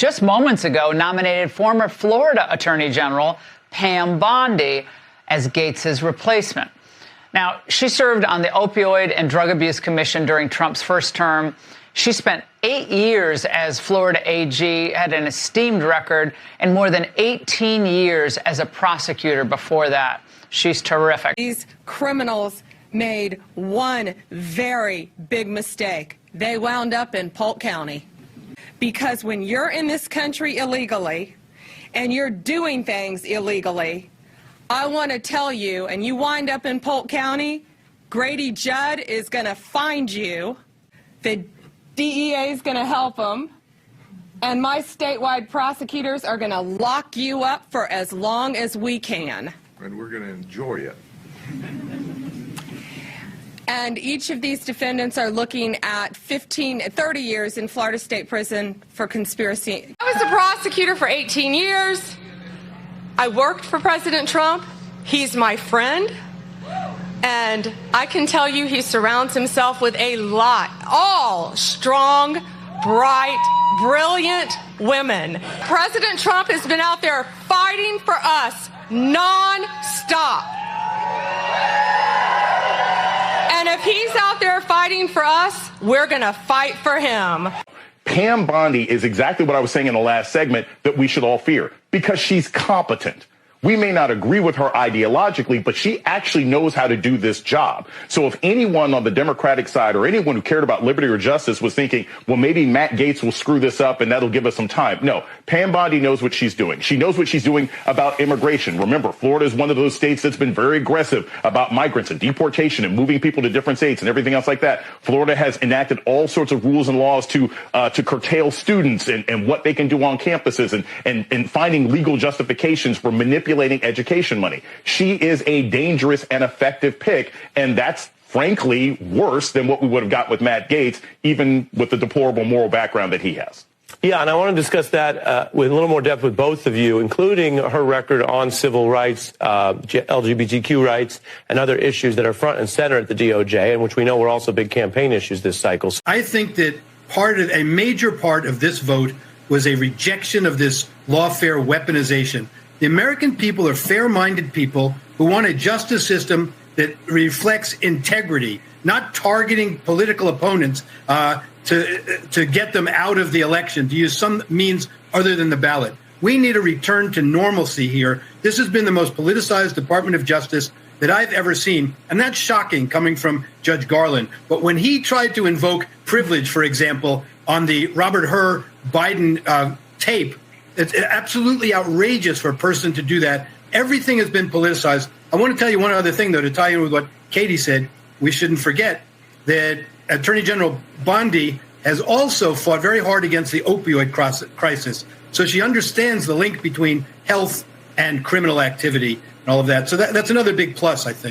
just moments ago nominated former Florida Attorney General Pam Bondi as Gates's replacement. Now, she served on the Opioid and Drug Abuse Commission during Trump's first term. She spent 8 years as Florida AG, had an esteemed record, and more than 18 years as a prosecutor before that. She's terrific. These criminals made one very big mistake. They wound up in Polk County. Because when you're in this country illegally and you're doing things illegally, I want to tell you, and you wind up in Polk County, Grady Judd is going to find you, the DEA is going to help them, and my statewide prosecutors are going to lock you up for as long as we can. And we're going to enjoy it. And each of these defendants are looking at 30 years in Florida State Prison for conspiracy. I was a prosecutor for 18 years. I worked for President Trump. He's my friend. And I can tell you he surrounds himself with a lot, all strong, bright, brilliant women. President Trump has been out there fighting for us nonstop. And if he's out there fighting for us, we're going to fight for him. Pam Bondi is exactly what I was saying in the last segment that we should all fear, because she's competent. We may not agree with her ideologically, but she actually knows how to do this job. So if anyone on the Democratic side or anyone who cared about liberty or justice was thinking, well, maybe Matt Gaetz will screw this up and that'll give us some time. No, Pam Bondi knows what she's doing. She knows what she's doing about immigration. Remember, Florida is one of those states that's been very aggressive about migrants and deportation and moving people to different states and everything else like that. Florida has enacted all sorts of rules and laws to curtail students and what they can do on campuses and finding legal justifications for manipulating education money. She is a dangerous and effective pick, and that's frankly worse than what we would have got with Matt Gaetz, even with the deplorable moral background that he has. Yeah, and I want to discuss that with a little more depth with both of you, including her record on civil rights, LGBTQ rights, and other issues that are front and center at the DOJ, and which we know were also big campaign issues this cycle. I think that a major part of this vote was a rejection of this lawfare weaponization. The American people are fair-minded people who want a justice system that reflects integrity, not targeting political opponents to get them out of the election, to use some means other than the ballot. We need a return to normalcy here. This has been the most politicized Department of Justice that I've ever seen, and that's shocking coming from Judge Garland. But when he tried to invoke privilege, for example, on the Robert Hur Biden tape, it's absolutely outrageous for a person to do that. Everything has been politicized. I want to tell you one other thing, though, to tie in with what Katie said. We shouldn't forget that Attorney General Bondi has also fought very hard against the opioid crisis. So she understands the link between health and criminal activity and all of that. So that's another big plus, I think.